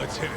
Let's hit it.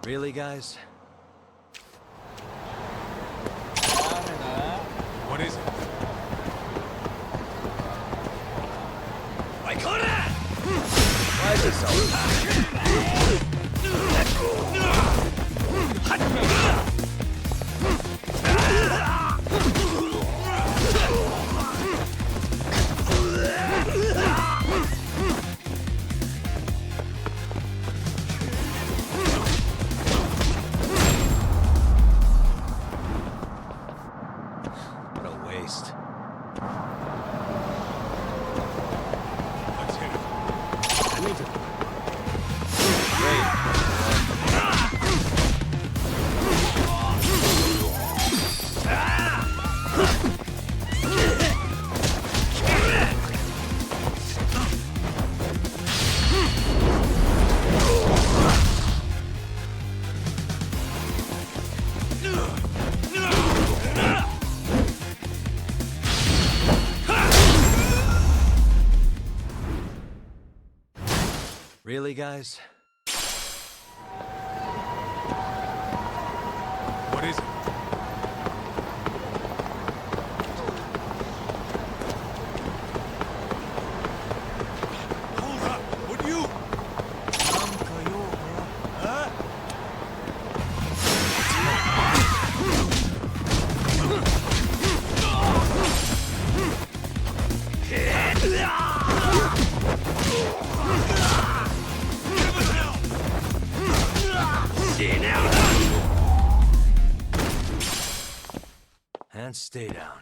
Really, guys? What is it? Why is this so? What a waste. Let's hit it. I need to... Great. Really, guys? What is it? Hold up! Would you? Huh? And stay down.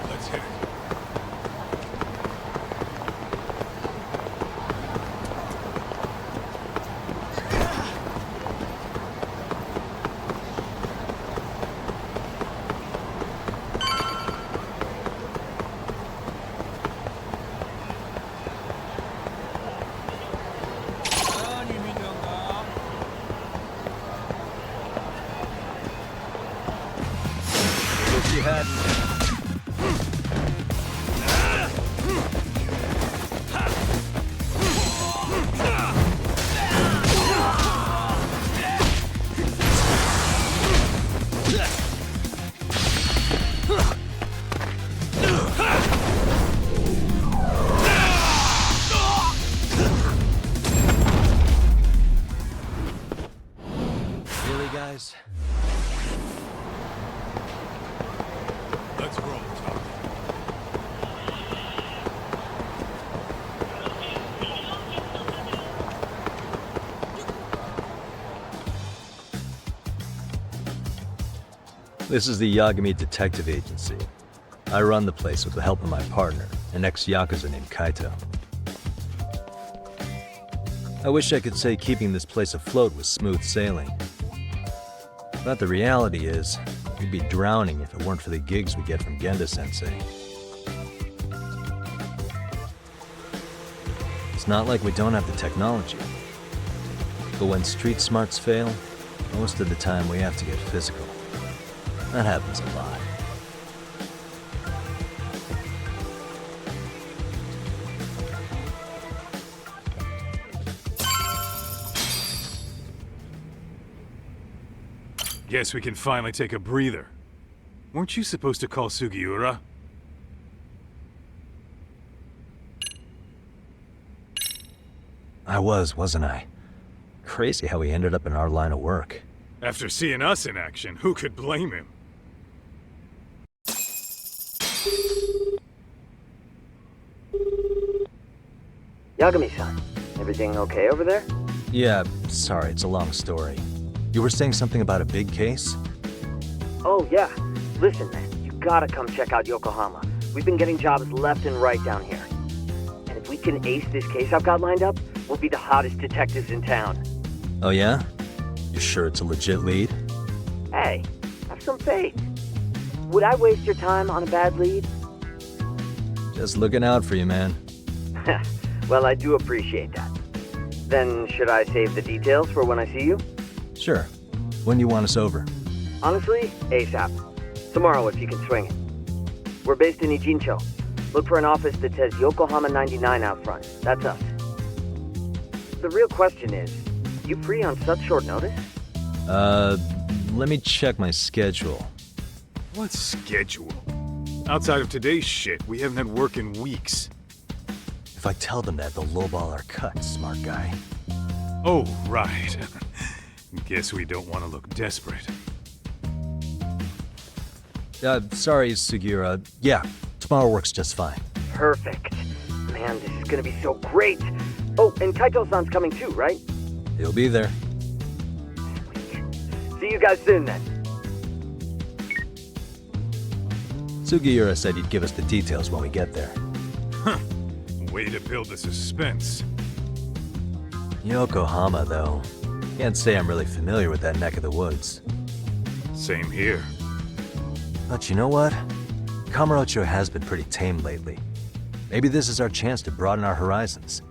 Let's hit it. Wish you hadn't. Really, guys? Let's roll, Tom. This is the Yagami Detective Agency. I run the place with the help of my partner, an ex-Yakuza named Kaito. I wish I could say keeping this place afloat was smooth sailing. But the reality is, we'd be drowning if it weren't for the gigs we get from Genda-sensei. It's not like we don't have the technology. But when street smarts fail, most of the time we have to get physical. That happens a lot. Guess we can finally take a breather. Weren't you supposed to call Sugiura? I wasn't I? Crazy how he ended up in our line of work. After seeing us in action, who could blame him? Yagami-san, everything okay over there? Yeah, sorry, it's a long story. You were saying something about a big case? Oh, yeah. Listen, man, you gotta come check out Yokohama. We've been getting jobs left and right down here. And if we can ace this case I've got lined up, we'll be the hottest detectives in town. Oh yeah? You sure it's a legit lead? Hey, have some faith. Would I waste your time on a bad lead? Just looking out for you, man. Well, I do appreciate that. Then, should I save the details for when I see you? Sure. When do you want us over? Honestly, ASAP. Tomorrow if you can swing it. We're based in Ijincho. Look for an office that says Yokohama 99 out front. That's us. The real question is, you free on such short notice? Let me check my schedule. What schedule? Outside of today's shit, we haven't had work in weeks. If I tell them that, they'll lowball our cut, smart guy. Oh, right. Guess we don't want to look desperate. Sorry, Sugiura. Yeah, tomorrow works just fine. Perfect. Man, this is gonna be so great. Oh, and Kaito-san's coming too, right? He'll be there. See you guys soon then. Sugiura said he'd give us the details when we get there. Huh. Way to build the suspense. Yokohama, though. Can't say I'm really familiar with that neck of the woods. Same here. But you know what? Kamurocho has been pretty tame lately. Maybe this is our chance to broaden our horizons.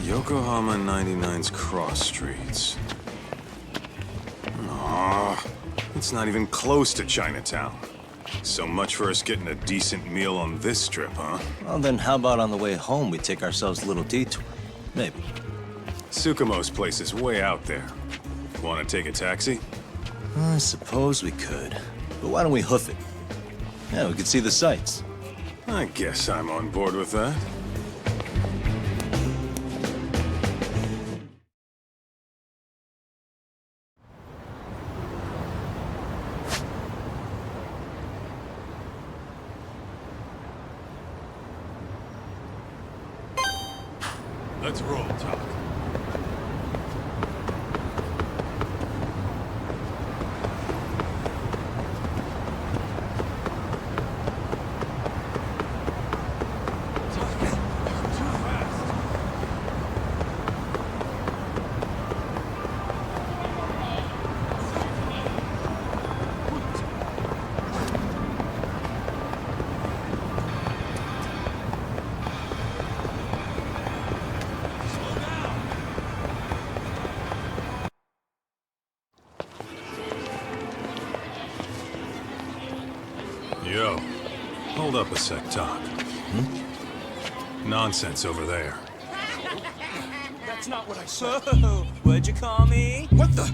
Yokohama 99's cross streets. Aw, it's not even close to Chinatown. So much for us getting a decent meal on this strip, huh? Well, then how about on the way home we take ourselves a little detour? Maybe. Tsukumo's place is way out there. Want to take a taxi? I suppose we could. But why don't we hoof it? Yeah, we could see the sights. I guess I'm on board with that. Let's roll, Talk. Yo, hold up a sec, Talk. Nonsense over there. That's not what I said. What'd you call me? What the?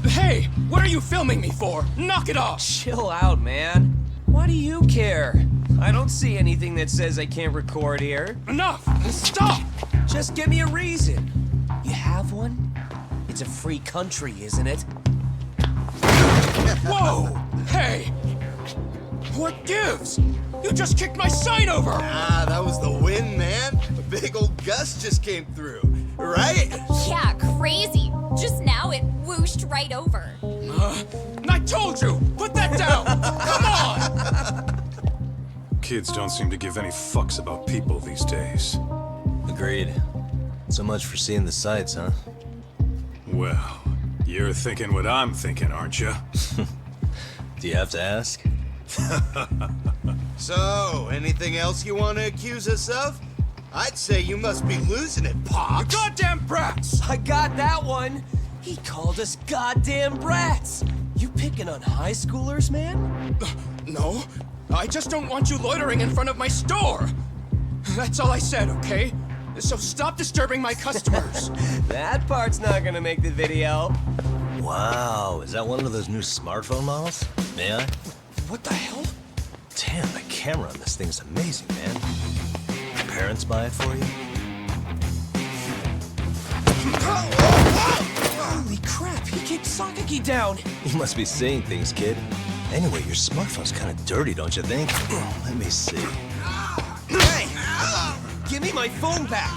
Hey, what are you filming me for? Knock it off! Chill out, man. Why do you care? I don't see anything that says I can't record here. Enough! Stop! Just give me a reason. You have one? It's a free country, isn't it? Whoa! Hey! What gives? You just kicked my sign over! Ah, that was the wind, man. A big old gust just came through, right? Yeah, crazy. Just now it whooshed right over. I told you! Put that down! Come on! Kids don't seem to give any fucks about people these days. Agreed. So much for seeing the sights, huh? Well, you're thinking what I'm thinking, aren't you? Do you have to ask? So, anything else you want to accuse us of? I'd say you must be losing it, You Pops. goddamn brats! I got that one. He called us goddamn brats. You picking on high schoolers, man? No, I just don't want you loitering in front of my store. That's all I said, okay? So stop disturbing my customers. That part's not gonna make the video. Wow, is that one of those new smartphone models? May I? What the hell? Damn, the camera on this thing's amazing, man. Your parents buy it for you? Holy crap, he kicked Sakaki down. You must be seeing things, kid. Anyway, your smartphone's kind of dirty, don't you think? Let me see. Hey! Give me my phone back.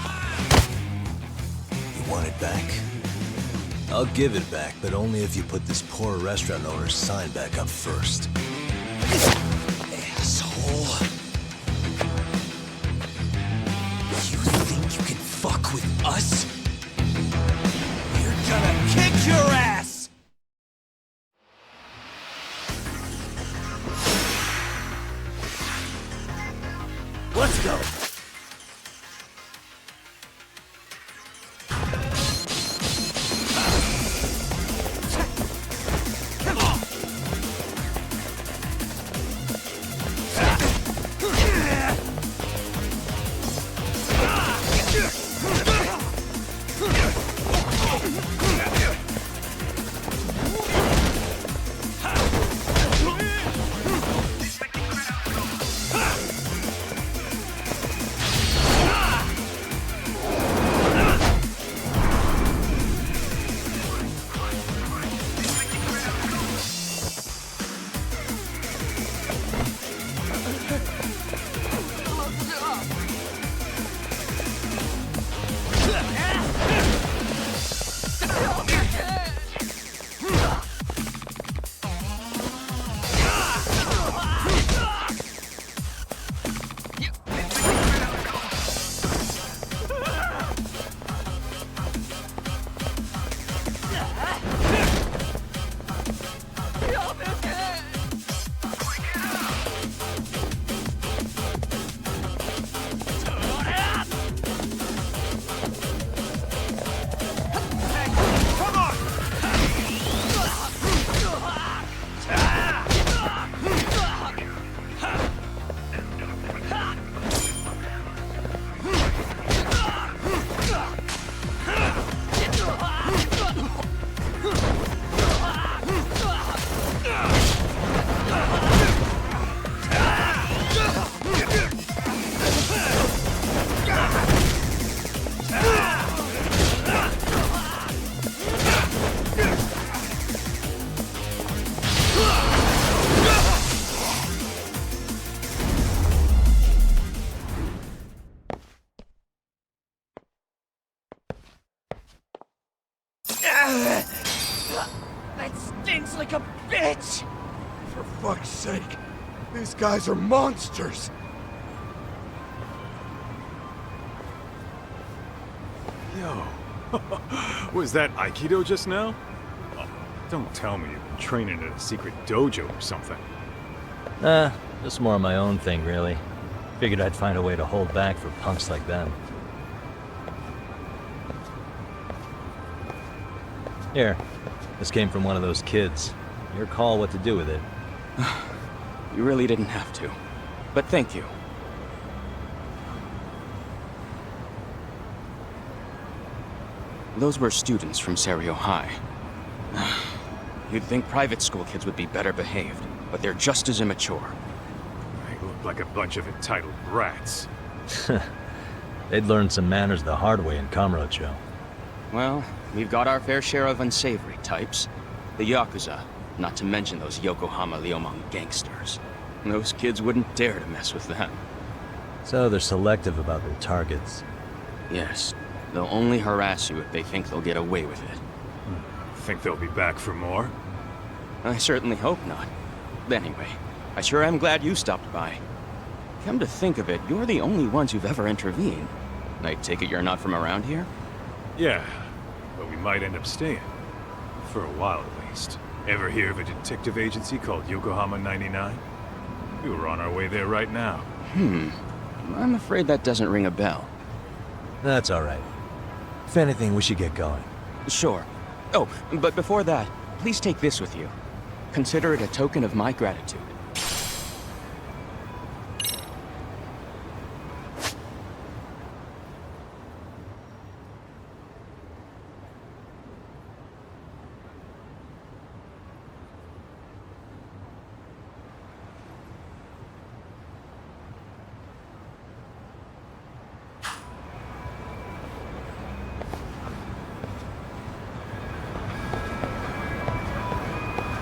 You want it back? I'll give it back, but only if you put this poor restaurant owner's sign back up first. Asshole. You think you can fuck with us? We're gonna kick your ass! Let's go! That stinks like a bitch! For fuck's sake, these guys are monsters! Yo, was that Aikido just now? Oh, don't tell me you've been training at a secret dojo or something. Nah, just more of my own thing, really. Figured I'd find a way to hold back for punks like them. Here, this came from one of those kids. Your call what to do with it. You really didn't have to. But thank you. Those were students from Seiryo High. You'd think private school kids would be better behaved, but they're just as immature. They look like a bunch of entitled brats. They'd learned some manners the hard way in Kamurocho. Well, we've got our fair share of unsavory types. The Yakuza, not to mention those Yokohama Liumang gangsters. Those kids wouldn't dare to mess with them. So they're selective about their targets. Yes, they'll only harass you if they think they'll get away with it. Think they'll be back for more? I certainly hope not. Anyway, I sure am glad you stopped by. Come to think of it, you're the only ones who've ever intervened. I take it you're not from around here? Yeah, but we might end up staying. For a while at least. Ever hear of a detective agency called Yokohama 99? We were on our way there right now. I'm afraid that doesn't ring a bell. That's alright. If anything, we should get going. Sure. Oh, but before that, please take this with you. Consider it a token of my gratitude.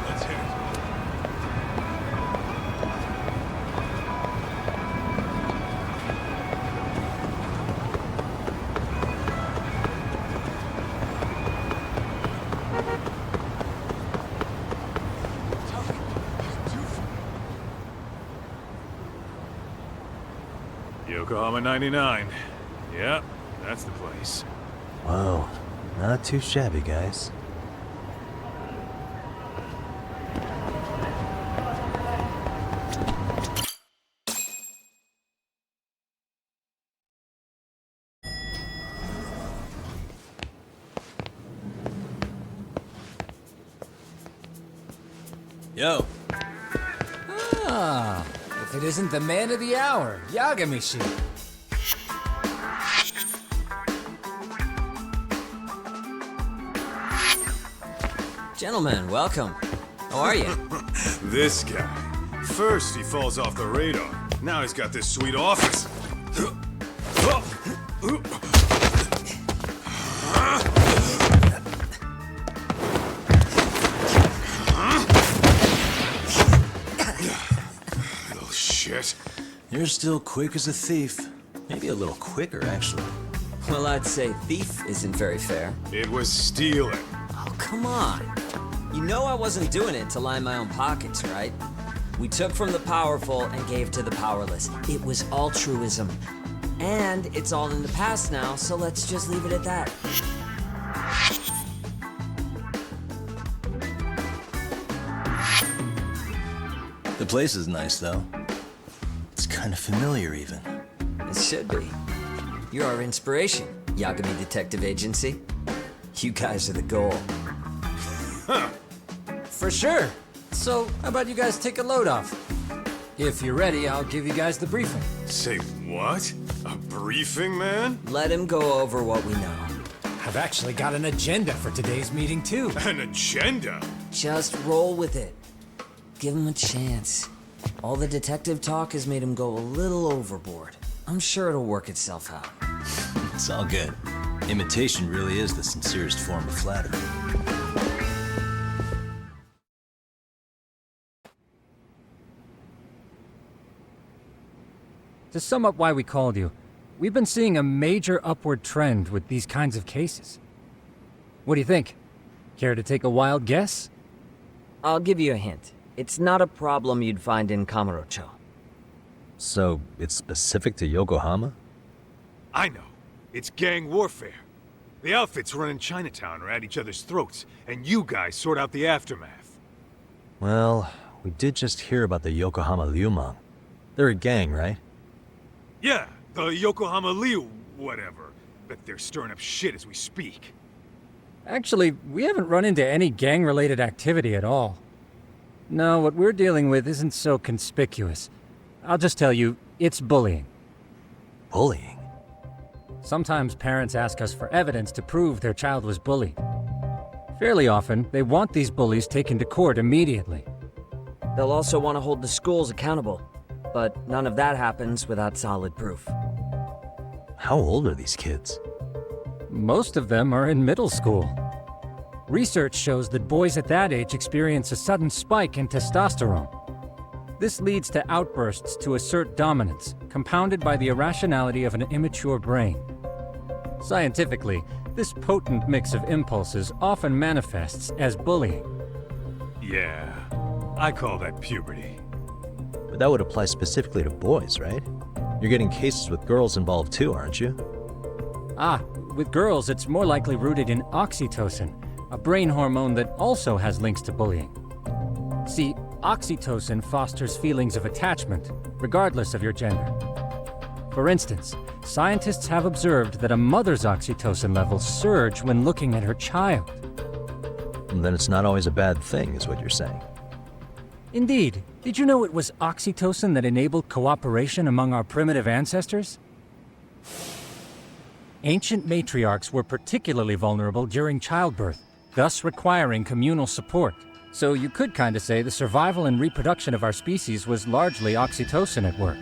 Let's hit it. Yokohama 99. Yep, that's the place. Whoa, not too shabby, guys. Yo. Ah, if it isn't the man of the hour, Yagmai-Shi. Gentlemen, welcome. How are you? This guy. First, he falls off the radar. Now he's got this sweet office. Little shit. You're still quick as a thief. Maybe a little quicker, actually. Well, I'd say thief isn't very fair. It was stealing. Oh, come on. You know I wasn't doing it to line my own pockets, right? We took from the powerful and gave to the powerless. It was altruism. And it's all in the past now, so let's just leave it at that. The place is nice, though. It's kind of familiar, even. It should be. You're our inspiration, Yagami Detective Agency. You guys are the goal. For sure. So, how about you guys take a load off? If you're ready, I'll give you guys the briefing. Say what? A briefing, man? Let him go over what we know. I've actually got an agenda for today's meeting, too. An agenda? Just roll with it. Give him a chance. All the detective talk has made him go a little overboard. I'm sure it'll work itself out. It's all good. Imitation really is the sincerest form of flattery. To sum up why we called you, we've been seeing a major upward trend with these kinds of cases. What do you think? Care to take a wild guess? I'll give you a hint. It's not a problem you'd find in Kamurocho. So, it's specific to Yokohama? I know. It's gang warfare. The outfits running Chinatown are at each other's throats, and you guys sort out the aftermath. Well, we did just hear about the Yokohama Liumang. They're a gang, right? Yeah, the Yokohama Liu, whatever. Bet they're stirring up shit as we speak. Actually, we haven't run into any gang-related activity at all. No, what we're dealing with isn't so conspicuous. I'll just tell you, it's bullying. Bullying? Sometimes parents ask us for evidence to prove their child was bullied. Fairly often, they want these bullies taken to court immediately. They'll also want to hold the schools accountable, but none of that happens without solid proof. How old are these kids? Most of them are in middle school. Research shows that boys at that age experience a sudden spike in testosterone. This leads to outbursts to assert dominance, compounded by the irrationality of an immature brain. Scientifically, this potent mix of impulses often manifests as bullying. Yeah, I call that puberty. But that would apply specifically to boys, right? You're getting cases with girls involved too, aren't you? Ah, with girls it's more likely rooted in oxytocin, a brain hormone that also has links to bullying. See, oxytocin fosters feelings of attachment, regardless of your gender. For instance, scientists have observed that a mother's oxytocin levels surge when looking at her child. And then it's not always a bad thing, is what you're saying. Indeed. Did you know it was oxytocin that enabled cooperation among our primitive ancestors? Ancient matriarchs were particularly vulnerable during childbirth, thus requiring communal support. So you could kinda say the survival and reproduction of our species was largely oxytocin at work.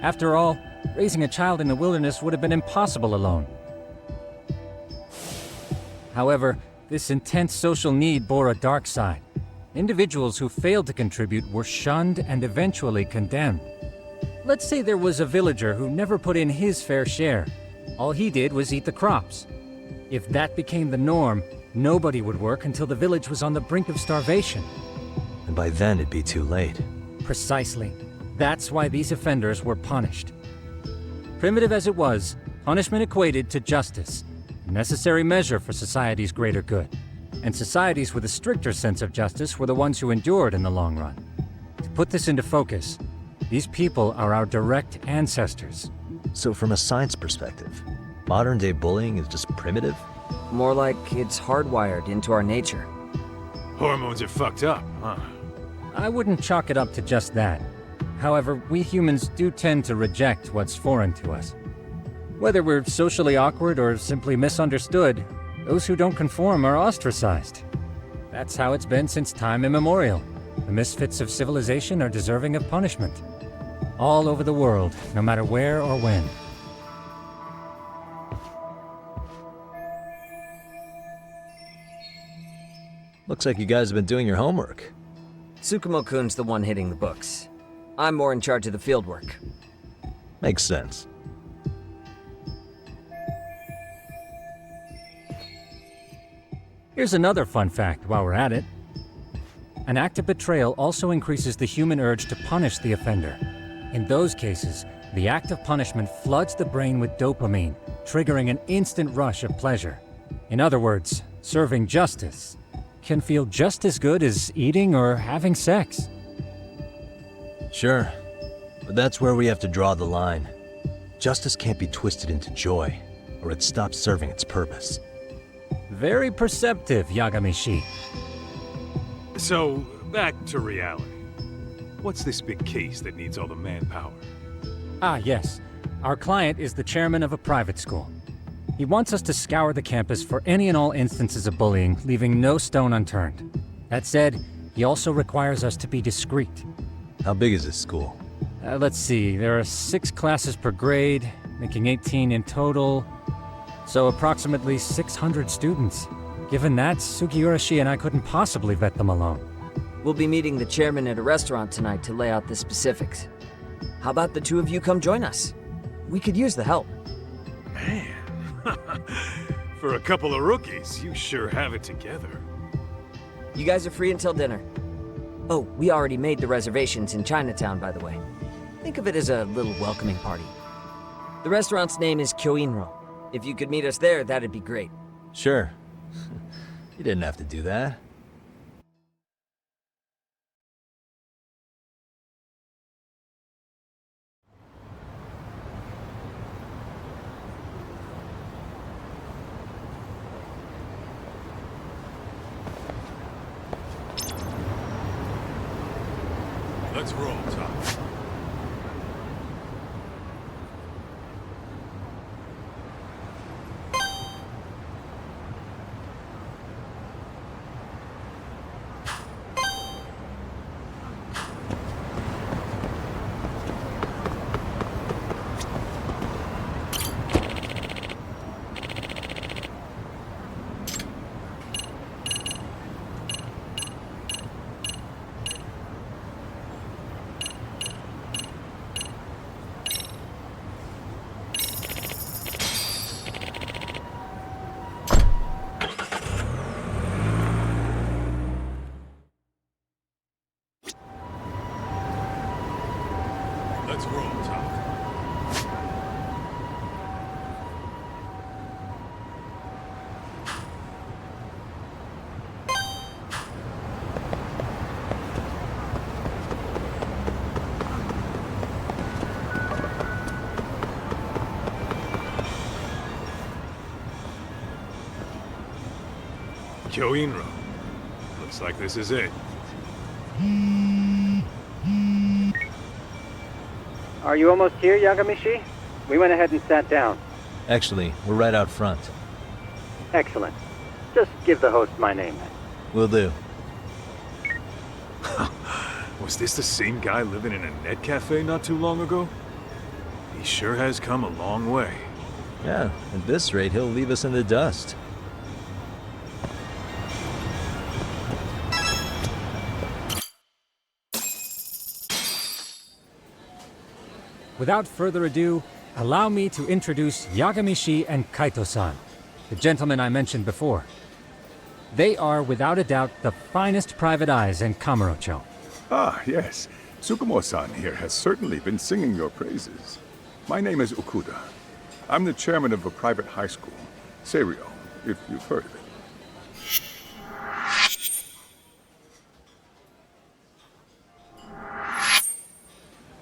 After all, raising a child in the wilderness would have been impossible alone. However, this intense social need bore a dark side. Individuals who failed to contribute were shunned and eventually condemned. Let's say there was a villager who never put in his fair share. All he did was eat the crops. If that became the norm, nobody would work until the village was on the brink of starvation. And by then it'd be too late. Precisely. That's why these offenders were punished. Primitive as it was, punishment equated to justice, a necessary measure for society's greater good. And societies with a stricter sense of justice were the ones who endured in the long run. To put this into focus, these people are our direct ancestors. So from a science perspective, modern-day bullying is just primitive? More like it's hardwired into our nature. Hormones are fucked up, huh? I wouldn't chalk it up to just that. However, we humans do tend to reject what's foreign to us. Whether we're socially awkward or simply misunderstood, those who don't conform are ostracized. That's how it's been since time immemorial. The misfits of civilization are deserving of punishment. All over the world, no matter where or when. Looks like you guys have been doing your homework. Tsukumo-kun's the one hitting the books. I'm more in charge of the fieldwork. Makes sense. Here's another fun fact while we're at it. An act of betrayal also increases the human urge to punish the offender. In those cases, the act of punishment floods the brain with dopamine, triggering an instant rush of pleasure. In other words, serving justice can feel just as good as eating or having sex. Sure, but that's where we have to draw the line. Justice can't be twisted into joy, or it stops serving its purpose. Very perceptive, Yagmai-Shi. So, back to reality. What's this big case that needs all the manpower? Ah, yes. Our client is the chairman of a private school. He wants us to scour the campus for any and all instances of bullying, leaving no stone unturned. That said, he also requires us to be discreet. How big is this school? Let's see, there are 6 classes per grade, making 18 in total. So approximately 600 students. Given that, Sugiura-shi and I couldn't possibly vet them alone. We'll be meeting the chairman at a restaurant tonight to lay out the specifics. How about the two of you come join us? We could use the help. Man, for a couple of rookies, you sure have it together. You guys are free until dinner. Oh, we already made the reservations in Chinatown, by the way. Think of it as a little welcoming party. The restaurant's name is Kyoinro. If you could meet us there, that'd be great. Sure. You didn't have to do that. Let's roll, Tom. Let's roll, Tom. Kyoinro. Looks like this is it. Are you almost here, Yagmai-Shi? We went ahead and sat down. Actually, we're right out front. Excellent. Just give the host my name then. Will do. Was this the same guy living in a net cafe not too long ago? He sure has come a long way. Yeah, at this rate, he'll leave us in the dust. Without further ado, allow me to introduce Yagmai-Shi and Kaito-san, the gentlemen I mentioned before. They are, without a doubt, the finest private eyes in Kamurocho. Ah, yes. Tsukumo-san here has certainly been singing your praises. My name is Okuda. I'm the chairman of a private high school, Seiryo, if you've heard of it.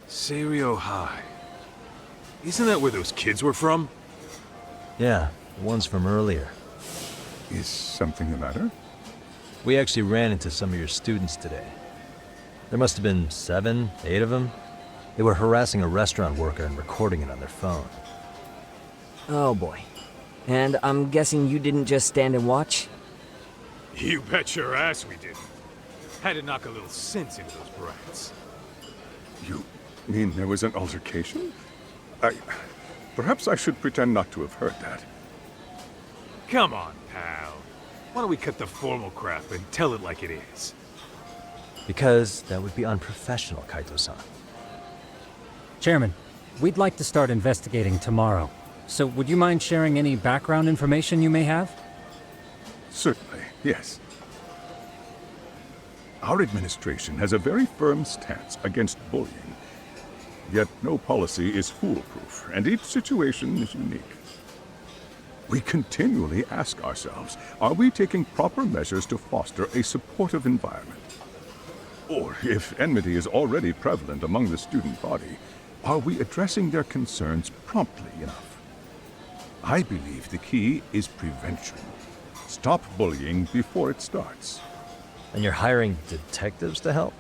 Seiryo High. Isn't that where those kids were from? Yeah, the ones from earlier. Is something the matter? We actually ran into some of your students today. There must have been 7, 8 of them. They were harassing a restaurant worker and recording it on their phone. Oh boy. And I'm guessing you didn't just stand and watch? You bet your ass we did. Had to knock a little sense into those brats. You mean there was an altercation? Perhaps I should pretend not to have heard that. Come on, pal. Why don't we cut the formal crap and tell it like it is? Because that would be unprofessional, Kaito-san. Chairman, we'd like to start investigating tomorrow. So would you mind sharing any background information you may have? Certainly, yes. Our administration has a very firm stance against bullying. Yet no policy is foolproof, and each situation is unique. We continually ask ourselves, are we taking proper measures to foster a supportive environment? Or, if enmity is already prevalent among the student body, are we addressing their concerns promptly enough? I believe the key is prevention. Stop bullying before it starts. And you're hiring detectives to help?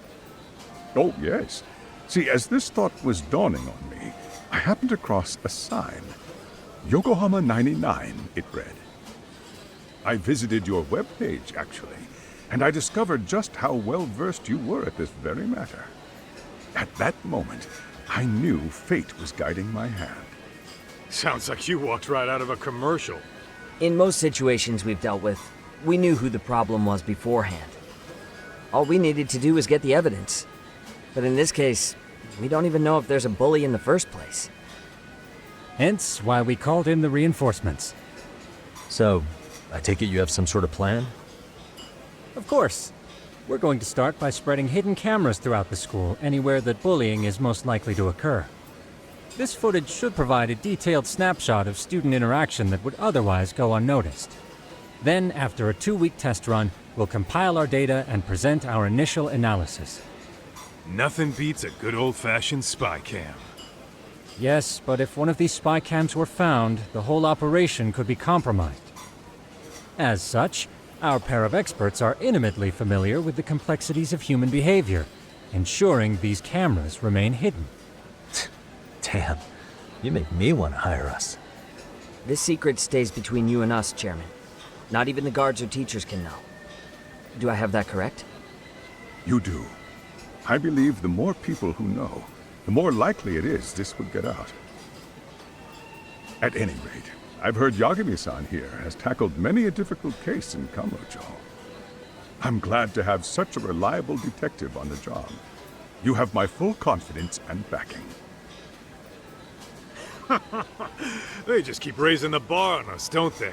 Oh, yes. See, as this thought was dawning on me, I happened across a sign. Yokohama 99, it read. I visited your webpage, actually, and I discovered just how well-versed you were at this very matter. At that moment, I knew fate was guiding my hand. Sounds like you walked right out of a commercial. In most situations we've dealt with, we knew who the problem was beforehand. All we needed to do was get the evidence. But in this case, we don't even know if there's a bully in the first place. Hence why we called in the reinforcements. So, I take it you have some sort of plan? Of course. We're going to start by spreading hidden cameras throughout the school, anywhere that bullying is most likely to occur. This footage should provide a detailed snapshot of student interaction that would otherwise go unnoticed. Then, after a 2-week test run, we'll compile our data and present our initial analysis. Nothing beats a good old-fashioned spy cam. Yes, but if one of these spy cams were found, the whole operation could be compromised. As such, our pair of experts are intimately familiar with the complexities of human behavior, ensuring these cameras remain hidden. Damn, you make me want to hire us. This secret stays between you and us, Chairman. Not even the guards or teachers can know. Do I have that correct? You do. I believe the more people who know, the more likely it is this would get out. At any rate, I've heard Yagmai-san here has tackled many a difficult case in Kamurocho. I'm glad to have such a reliable detective on the job. You have my full confidence and backing. They just keep raising the bar on us, don't they?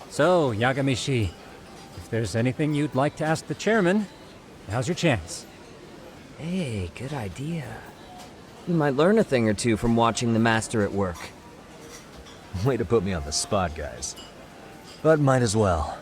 So, Yagmai-Shi, if there's anything you'd like to ask the chairman, now's your chance. Hey, good idea. You might learn a thing or two from watching the master at work. Way to put me on the spot, guys. But might as well.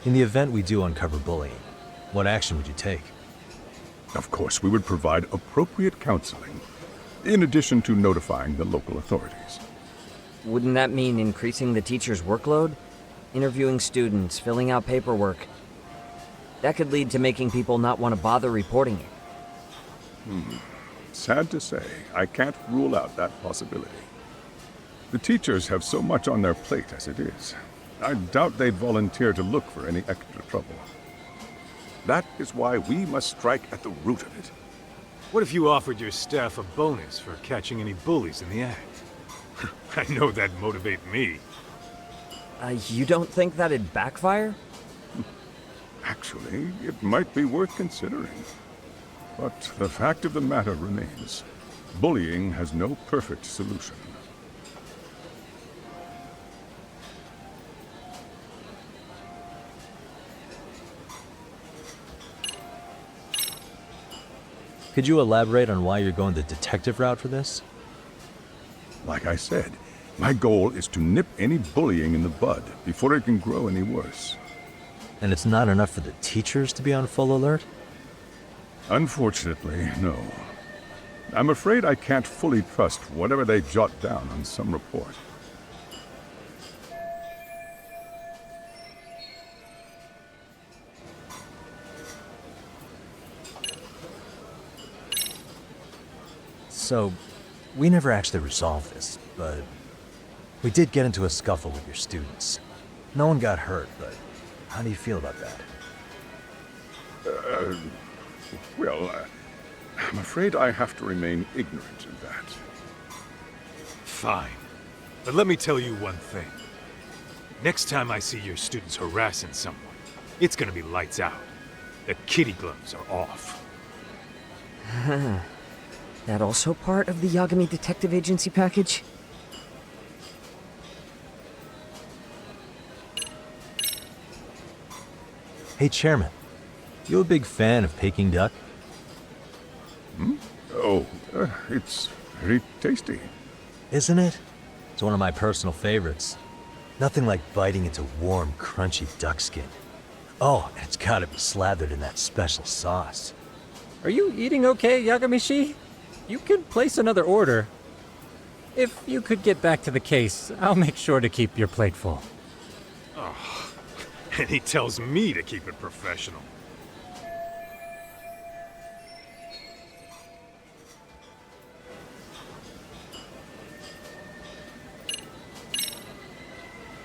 In the event we do uncover bullying, what action would you take? Of course, we would provide appropriate counseling, in addition to notifying the local authorities. Wouldn't that mean increasing the teacher's workload? Interviewing students, filling out paperwork. That could lead to making people not want to bother reporting it. Sad to say, I can't rule out that possibility. The teachers have so much on their plate as it is. I doubt they'd volunteer to look for any extra trouble. That is why we must strike at the root of it. What if you offered your staff a bonus for catching any bullies in the act? I know that'd motivate me. You don't think that'd backfire? Actually, it might be worth considering. But the fact of the matter remains, bullying has no perfect solution. Could you elaborate on why you're going the detective route for this? Like I said, my goal is to nip any bullying in the bud before it can grow any worse. And it's not enough for the teachers to be on full alert? Unfortunately, no. I'm afraid I can't fully trust whatever they jot down on some report. So, we never actually resolved this, but we did get into a scuffle with your students. No one got hurt, but how do you feel about that? I'm afraid I have to remain ignorant of that. Fine. But let me tell you one thing. Next time I see your students harassing someone, it's gonna be lights out. The kitty gloves are off. That also part of the Yagami Detective Agency package? Hey, Chairman. You a big fan of Peking duck? Oh, it's very tasty. Isn't it? It's one of my personal favorites. Nothing like biting into warm, crunchy duck skin. Oh, and it's gotta be slathered in that special sauce. Are you eating okay, Yagmai-Shi? You could place another order. If you could get back to the case, I'll make sure to keep your plate full. Oh, and he tells me to keep it professional.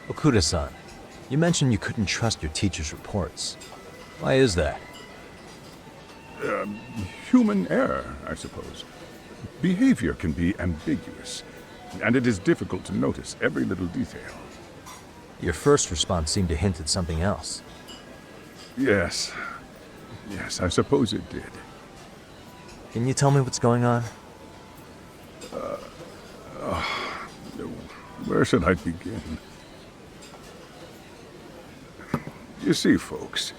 Okuda-san, you mentioned you couldn't trust your teacher's reports. Why is that? Human error, I suppose. Behavior can be ambiguous. and it is difficult to notice every little detail. Your first response seemed to hint at something else. Yes. Yes, I suppose it did. Can you tell me what's going on? Where should I begin? You see, folks,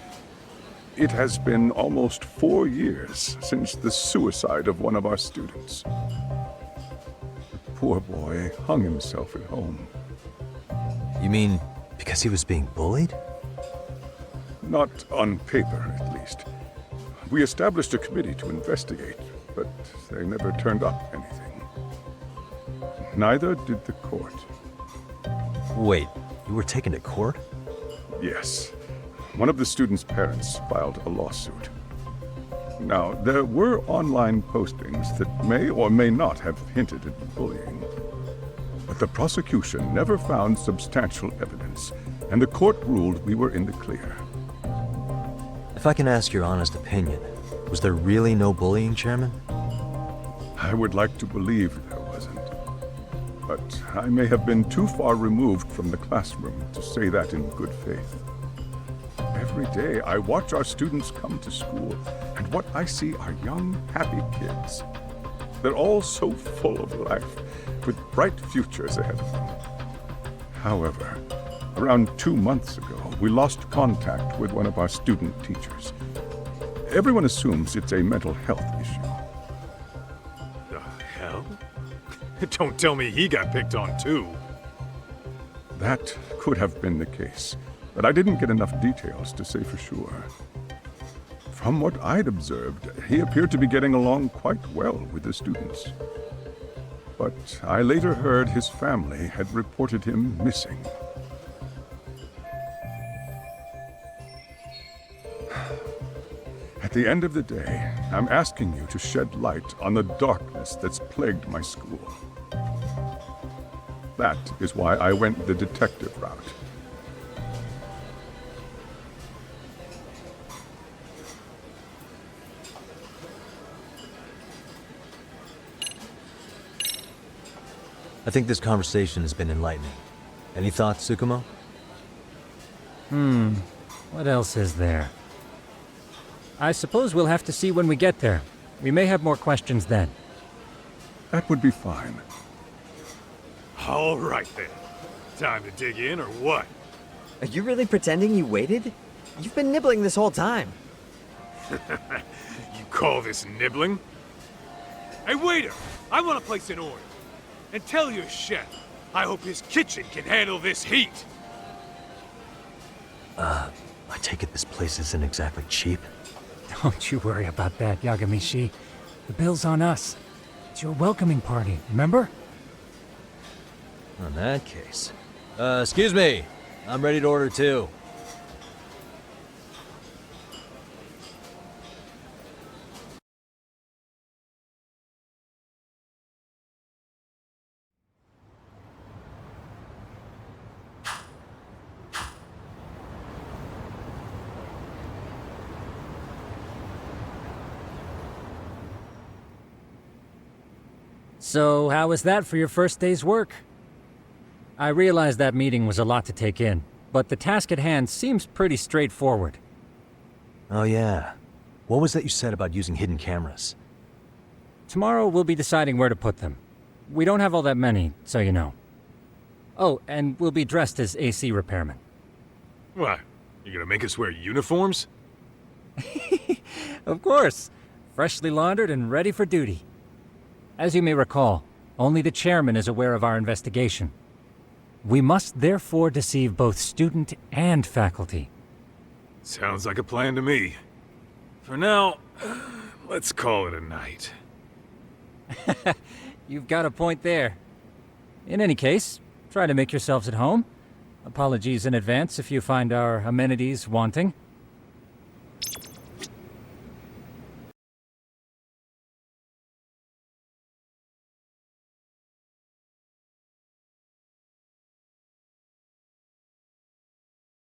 it has been almost 4 years since the suicide of one of our students. The poor boy hung himself at home. You mean because he was being bullied? Not on paper, at least. We established a committee to investigate, but they never turned up anything. Neither did the court. Wait, you were taken to court? Yes. One of the students' parents filed a lawsuit. Now, there were online postings that may or may not have hinted at bullying. But the prosecution never found substantial evidence, and the court ruled we were in the clear. If I can ask your honest opinion, was there really no bullying, Chairman? I would like to believe there wasn't. But I may have been too far removed from the classroom to say that in good faith. Every day I watch our students come to school, and what I see are young, happy kids. They're all so full of life, with bright futures ahead of them. However, around 2 months ago, we lost contact with one of our student teachers. Everyone assumes it's a mental health issue. The hell? Don't tell me he got picked on too. That could have been the case, but I didn't get enough details to say for sure. From what I'd observed, he appeared to be getting along quite well with the students. But I later heard his family had reported him missing. At the end of the day, I'm asking you to shed light on the darkness that's plagued my school. That is why I went the detective route. I think this conversation has been enlightening. Any thoughts, Tsukumo? What else is there? I suppose we'll have to see when we get there. We may have more questions then. That would be fine. All right then. Time to dig in or what? Are you really pretending you waited? You've been nibbling this whole time. You call this nibbling? Hey, waiter! I want to place an order. And tell your chef, I hope his kitchen can handle this heat. I take it this place isn't exactly cheap? Don't you worry about that, Yagmai-Shi. The bill's on us. It's your welcoming party, remember? In that case. Excuse me. I'm ready to order too. So, how was that for your first day's work? I realize that meeting was a lot to take in, but the task at hand seems pretty straightforward. Oh yeah. What was that you said about using hidden cameras? Tomorrow we'll be deciding where to put them. We don't have all that many, so you know. Oh, and we'll be dressed as AC repairmen. What? You gonna make us wear uniforms? Of course. Freshly laundered and ready for duty. As you may recall, only the chairman is aware of our investigation. We must therefore deceive both student and faculty. Sounds like a plan to me. For now, let's call it a night. You've got a point there. In any case, try to make yourselves at home. Apologies in advance if you find our amenities wanting.